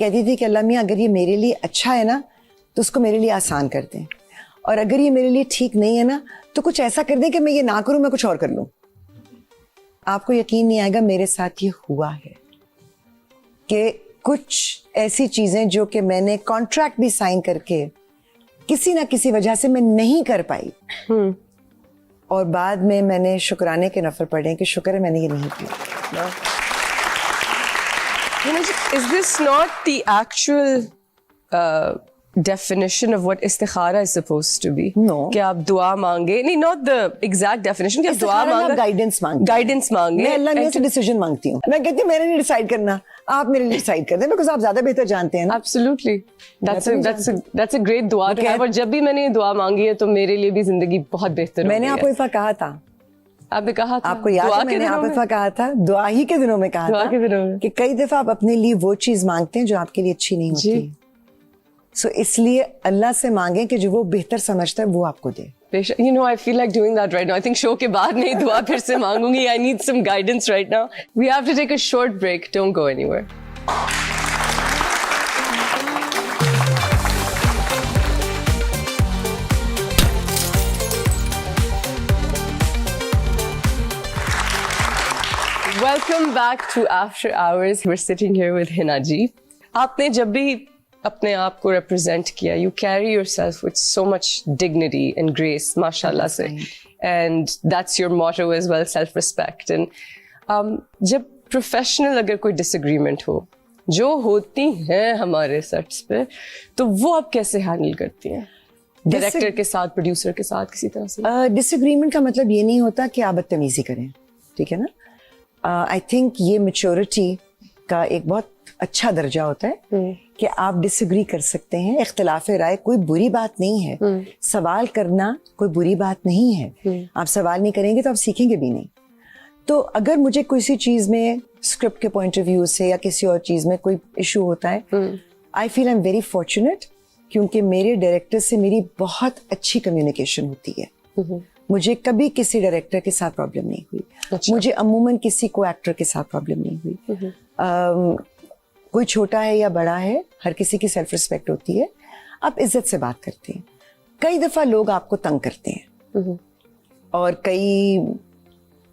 कहती थी कि अल्लाह मियाँ अगर ये मेरे लिए अच्छा है ना तो उसको मेरे लिए आसान कर दें, और अगर ये मेरे लिए ठीक नहीं है ना तो कुछ ऐसा कर दें कि मैं ये ना करूं, मैं कुछ और कर लूं. आपको यकीन नहीं आएगा मेरे साथ ये हुआ है कि कुछ ऐसी चीजें जो कि मैंने कॉन्ट्रैक्ट भी साइन करके किसी ना किसी वजह से मैं नहीं कर पाई, और बाद में मैंने शुक्राने के नफल पढ़े कि शुक्र है मैंने ये नहीं किया. Is this not the actual definition of what istikhara is supposed to be? No. कि आप दुआ मांगे, नहीं, not the exact definition, कि आप दुआ मांगे, गाइडेंस मांगे. गाइडेंस मांगे. मैं अल्लाह मियां से डिसीजन मांगती हूँ. मैं कहती हूँ मैंने नहीं डिसाइड करना, आप मेरे लिए डिसाइड कर दें, बिकॉज़ आप ज्यादा बेहतर जानते हैं ना. Absolutely. That's a great दुआ to have. और जब भी मैंने ये दुआ मांगी है तो मेरे लिए भी जिंदगी बहुत बेहतर हो गई है. मैंने आपको इफा कहा था, आपने कहा था, आपको याद है मैंने आप इफा कहा था, दुआ ही के दिनों में कहा दुआ था के दिनों में, कि कई दफा आप अपने लिए वो चीज मांगते हैं जो आपके लिए अच्छी नहीं होती. सो इसलिए अल्लाह से मांगे कि जो वो बेहतर समझता है वो आपको दे. You know, I feel like doing that right now. I think show के बाद नहीं दुआ फिर से मांगूंगी. I need some guidance right now. We have to take a short break. Don't go anywhere. Welcome back to After Hours. We're sitting here with Hina ji. आपने जब भी अपने आप को represent किया, you carry yourself with so much dignity and grace, mashallah से, and that's your motto as well, self-respect. And जब professional अगर कोई disagreement हो, जो होती हैं हमारे sets पे, तो वो आप कैसे handle करती हैं? Director के साथ, producer के साथ, किसी तरह से? Disagreement का मतलब ये नहीं होता कि आप बदतमीजी करें, ठीक है ना? आई थिंक ये मैच्योरिटी का एक बहुत अच्छा दर्जा होता है कि आप डिसएग्री कर सकते हैं. इख्तिलाफ राय कोई बुरी बात नहीं है. सवाल करना कोई बुरी बात नहीं है. आप सवाल नहीं करेंगे तो आप सीखेंगे भी नहीं. तो अगर मुझे किसी चीज में स्क्रिप्ट के पॉइंट ऑफ व्यू से या किसी और चीज में कोई इशू होता है, I feel I am very fortunate, क्योंकि मेरे डायरेक्टर से मेरी बहुत अच्छी कम्युनिकेशन होती है. मुझे कभी किसी डायरेक्टर के साथ प्रॉब्लम नहीं हुई. अच्छा. मुझे अमूमन किसी को एक्टर के साथ प्रॉब्लम नहीं हुई. कोई छोटा है या बड़ा है, हर किसी की सेल्फ रिस्पेक्ट होती है. आप इज्जत से बात करते हैं. कई दफा लोग आपको तंग करते हैं, और कई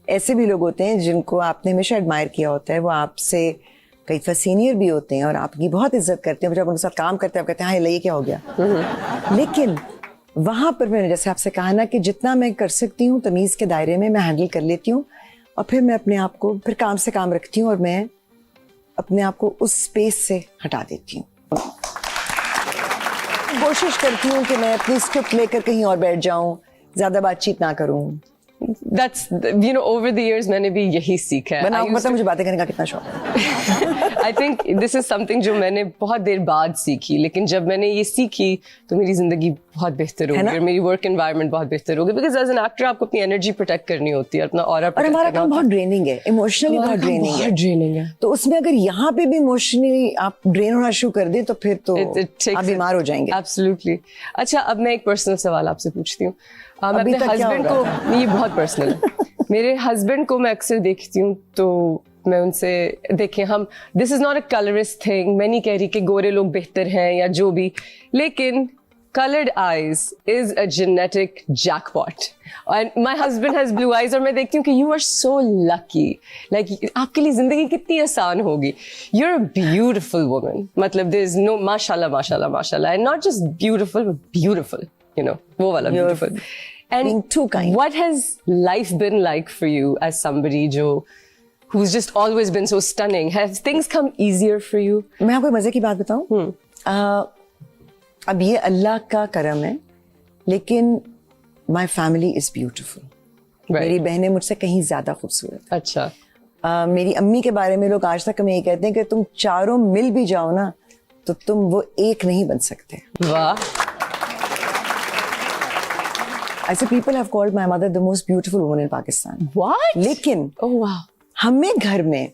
ऐसे भी लोग होते हैं जिनको आपने हमेशा एडमायर किया होता है. वो आपसे कई दफा सीनियर भी होते हैं और आपकी बहुत इज्जत करते हैं. जब उनके साथ काम करते हैं आप कहते हैं हाँ ये क्या हो गया. लेकिन वहां पर मैंने जैसे आपसे कहा ना कि जितना मैं कर सकती हूँ तमीज के दायरे में मैं हैंडल कर लेती हूँ, और फिर मैं अपने आप को फिर काम से काम रखती हूँ और मैं अपने आप को उस स्पेस से हटा देती हूँ. कोशिश करती हूँ कि मैं अपनी स्क्रिप्ट लेकर कहीं और बैठ जाऊँ, ज्यादा बातचीत ना करूँ. That's, you know, over the years मैंने भी यही सीखा है. आपको पता है मुझे बातें करने का कितना शौक है. I think this is something जो मैंने बहुत देर बाद सीखी, लेकिन जब मैंने ये सीखी तो मेरी जिंदगी बहुत बेहतर हो गई और मेरी वर्क एनवायरनमेंट बहुत बेहतर हो गई. बिकॉज एज एन एक्टर आपको अपनी एनर्जी प्रोटेक्ट करनी होती है, अपना ऑरा और हमारा काम बहुत ड्रेनिंग है, इमोशनली बहुत ड्रेनिंग है. तो उसमें अगर यहाँ पे भी इमोशनली आप ड्रेन होना शुरू कर दें तो फिर तो आप बीमार हो जाएंगे. एब्सोल्युटली. अच्छा, अब मैं एक पर्सनल सवाल आपसे पूछती हूँ. मैं अपने हस्बैंड को, ये बहुत पर्सनल है, मेरे हस्बैंड को मैं अक्सर देखती हूँ तो मैं उनसे, देखें हम, this is not a colourist thing, मैं नहीं कह रही कि गोरे लोग बेहतर हैं या जो भी, लेकिन colored eyes is a genetic jackpot. And my husband has blue eyes और मैं देखती हूँ कि you are so lucky. Like आपके लिए जिंदगी कितनी आसान होगी. You're a beautiful woman. मतलब there is no mashallah, mashallah, mashallah. And not just beautiful, but beautiful. You know, वो वाला beautiful. And being too kind. What has life been like for you as somebody who's just always been so stunning? Have things come easier for you? मैं आपको मजे की बात बताऊँ? अब ये अल्लाह का करम है, लेकिन my family is beautiful. मेरी बहनें मुझसे कहीं ज्यादा खूबसूरत. अच्छा. मेरी अम्मी के बारे में लोग आज तक हमें ये कहते हैं कि तुम चारों मिल भी जाओ ना तो तुम वो एक नहीं बन सकते. वाह. I said people have called my mother the most beautiful woman in Pakistan. What? लेकिन oh wow. हमें घर में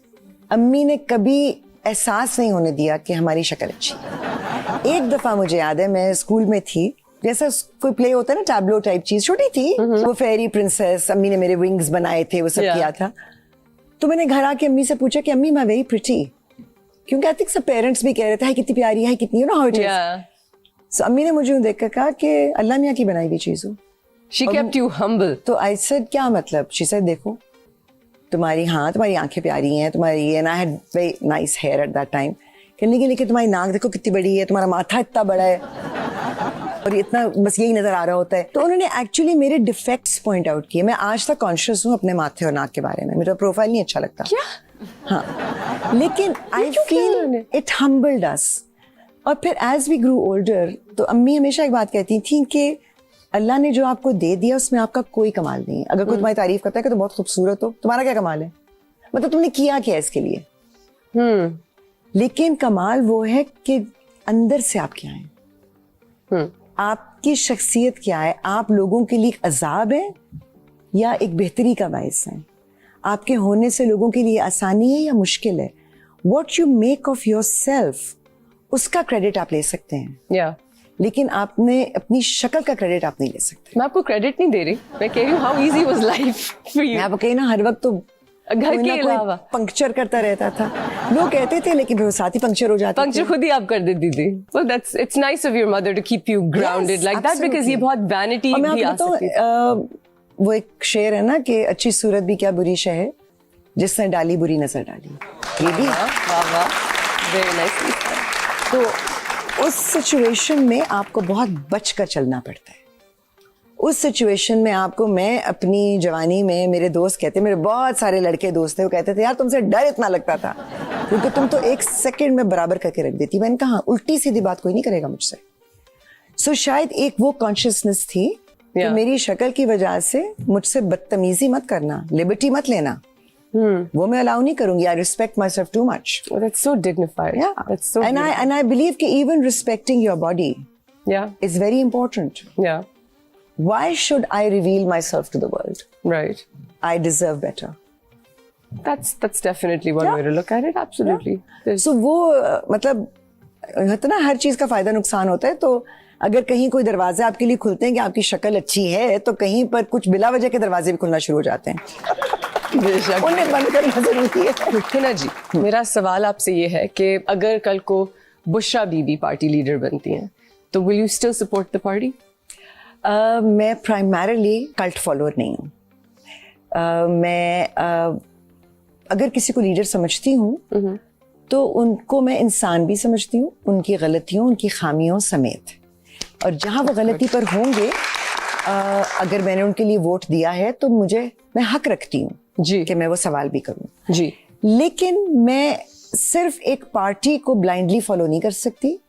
अम्मी ने कभी एहसास नहीं होने दिया कि हमारी शक्ल अच्छी है. एक दफा मुझे याद है, मैं स्कूल में थी, जैसा कोई प्ले होता है ना टैब्लो टाइप चीज, छोटी थी, वो फेरी प्रिंसेस, अम्मी ने मेरे विंग्स बनाए थे, वो सब किया था. तो मैंने घर आके अम्मी से पूछा कि अम्मी मैं वेरी प्रिटी. क्योंकि आई थिंक सब पेरेंट्स भी कह रहे थे हाय कितनी प्यारी है, कितनी, you know how it is. Yeah. सो अम्मी ने मुझे देख कर कहा कि अल्लाह मियाँ की बनाई हुई चीज हो. She kept you humble. तो आई सेड क्या मतलब? शी सेड देखो तुम्हारी आंखें प्यारी हैं, तुम्हारी, and I had very nice hair at that time. कहने के लेकिन तुम्हारी नाक देखो कितनी बड़ी है, तुम्हारा माथा इतना बड़ा है और इतना बस यही नजर आ रहा होता है. तो उन्होंने एक्चुअली मेरे डिफेक्ट्स पॉइंट आउट किए. मैं आज तक कॉन्शियस हूँ अपने माथे और नाक के बारे में. मेरा प्रोफाइल नहीं अच्छा लगता. क्या? हाँ, लेकिन आई फील इट हम्बल्ड अस. और फिर एज वी ग्रू ओल्डर, तो अम्मी हमेशा एक बात कहती थी कि अल्लाह ने जो आपको दे दिया उसमें आपका कोई कमाल नहीं है. अगर कोई तुम्हारी तारीफ करता है कि तुम बहुत खूबसूरत हो, तुम्हारा क्या कमाल है? मतलब तुमने किया क्या इसके लिए? लेकिन कमाल वो है कि अंदर से आप क्या हैं, आपकी शख्सियत क्या है, आप लोगों के लिए एक अजाब है या एक बेहतरी का बायस है, आपके होने से लोगों के लिए आसानी है या मुश्किल है. What you make of your self, उसका क्रेडिट आप ले सकते हैं. Yeah. लेकिन आपने अपनी शक्ल का क्रेडिट आप नहीं ले सकते. मैं आपको क्रेडिट नहीं दे रही, मैं कह रही हूँ how easy was life for you. मैं आपको कही ना, हर वक्त तो घर के अलावा पंक्चर करता रहता था. लोग कहते थे लेकिन फिर वो साथ ही पंक्चर हो जाते पंक्चर खुद ही आप कर देती थी. Well, it's nice of your mother to keep you grounded Yes, like that because ये absolutely. बहुत vanity और मैं भी आ आपको सकती है. बताऊं, वो एक शेर है ना कि अच्छी सूरत भी क्या बुरी शय है जिसने डाली बुरी नजर डाली. ये भी वाह वाह, very nice. तो उस सिचुएशन में आपको बहुत बचकर चलना पड़ता है. उस सिचुएशन में आपको, मैं अपनी जवानी में, मेरे दोस्त कहते, मेरे बहुत सारे लड़के दोस्त थे, वो कहते थे यार तुमसे डर इतना लगता था क्योंकि तुम तो एक सेकंड में बराबर करके रख देती. मैंने कहा उल्टी सीधी बात कोई नहीं करेगा मुझसे. सो शायद एक वो कॉन्शियसनेस थी कि मेरी शक्ल की वजह से मुझसे बदतमीजी मत करना, लिबर्टी मत लेना, वो मैं अलाउ नहीं करूंगी. I respect my self too much. That's so dignified. That's so And I believe कि even respecting your body yeah, is very important. yeah, Why should I reveal myself to the world? right. I deserve better. That's definitely one way to look at it. Absolutely. There's- So वो मतलब होता ना, हर चीज का फायदा नुकसान होता है. तो अगर कहीं कोई दरवाजे आपके लिए खुलते हैं कि आपकी शक्ल अच्छी है, तो कहीं पर कुछ बिला वजह के दरवाजे भी खुलना शुरू हो जाते हैं. बेशक. उन्हें बंद करना जरूरी है. हिना जी, मेरा सवाल आपसे ये है कि अगर कल को बुशरा बीबी पार्टी लीडर बनती हैं तो will you still support the party? मैं प्राइमरीली कल्ट फॉलोअर नहीं हूँ. मैं अगर किसी को लीडर समझती हूँ तो उनको मैं इंसान भी समझती हूँ, उनकी गलतियों, उनकी खामियों समेत. और जहाँ वो गलती पर होंगे, अगर मैंने उनके लिए वोट दिया है तो मैं हक रखती हूँ जी कि मैं वो सवाल भी करूँ. जी. लेकिन मैं सिर्फ एक पार्टी को ब्लाइंडली फॉलो नहीं कर सकती.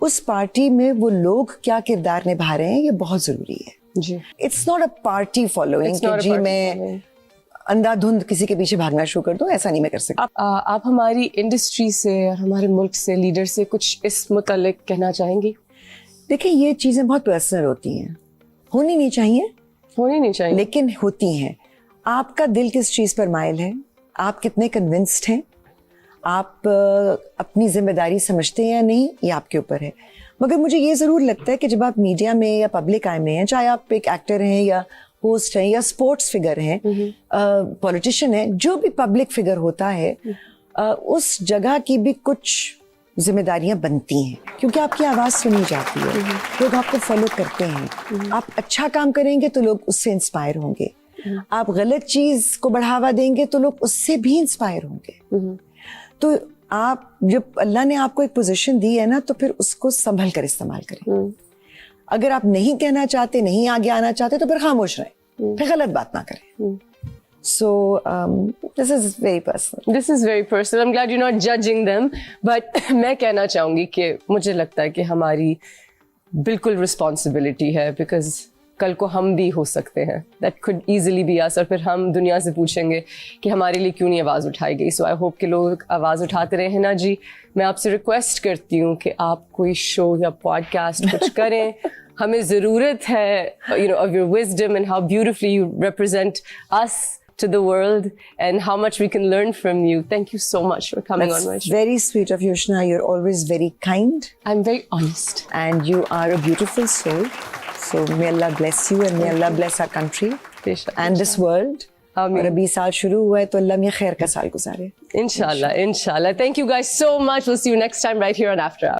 उस पार्टी में वो लोग क्या किरदार निभा रहे हैं ये बहुत जरूरी है. जी. It's not a party following It's not कि a जी party मैं following. अंधाधुंध किसी के पीछे भागना शुरू कर दूं, ऐसा नहीं मैं कर सकती. आप हमारी इंडस्ट्री से और हमारे मुल्क से, लीडर से कुछ इस मुतालिक कहना चाहेंगी? देखिए, ये चीजें बहुत पर्सनल होती हैं, होनी नहीं चाहिए होनी नहीं चाहिए. लेकिन होती हैं. आपका दिल किस चीज पर माइल है, आप कितने कन्विंस्ड हैं, आप अपनी जिम्मेदारी समझते हैं या नहीं, ये आपके ऊपर है. मगर मुझे ये जरूर लगता है कि जब आप मीडिया में या पब्लिक आई में हैं, चाहे आप एक एक्टर हैं या होस्ट हैं या स्पोर्ट्स फिगर हैं, पॉलिटिशियन हैं, जो भी पब्लिक फिगर होता है, उस जगह की भी कुछ जिम्मेदारियां बनती हैं क्योंकि आपकी आवाज़ सुनी जाती है, लोग आपको फॉलो करते हैं. आप अच्छा काम करेंगे तो लोग उससे इंस्पायर होंगे, आप गलत चीज को बढ़ावा देंगे तो लोग उससे भी इंस्पायर होंगे. तो आप, जब अल्लाह ने आपको एक पोजीशन दी है ना, तो फिर उसको संभल कर इस्तेमाल करें. अगर आप नहीं कहना चाहते, नहीं आगे आना चाहते, तो फिर खामोश रहें, फिर गलत बात ना करें. So this is very personal. This is very personal. I'm glad you're not judging them. But मैं कहना चाहूँगी कि मुझे लगता है कि हमारी बिल्कुल responsibility है because कल को हम भी हो सकते हैं. That could easily be us. और फिर हम दुनिया से पूछेंगे कि हमारे लिए क्यों नहीं आवाज़ उठाई गई. So I hope कि लोग आवाज़ उठाते रहे. हिना जी, मैं आपसे रिक्वेस्ट करती हूँ कि आप कोई शो या पॉडकास्ट कुछ करें. हमें ज़रूरत है, of your wisdom and how beautifully you represent us to the world and how much we can learn from you. Thank you so much for coming on my That's show. very sweet of you, Shna. You're always very kind I'm very honest. and you are a beautiful soul. So may Allah bless you and may Allah bless our country Besha, and this world اور ابھی سال شروع ہوا ہے تو اللہ میں خیر کا سال گزارے. انشاءاللہ. Thank you guys so much. We'll see you next time right here on After Hours.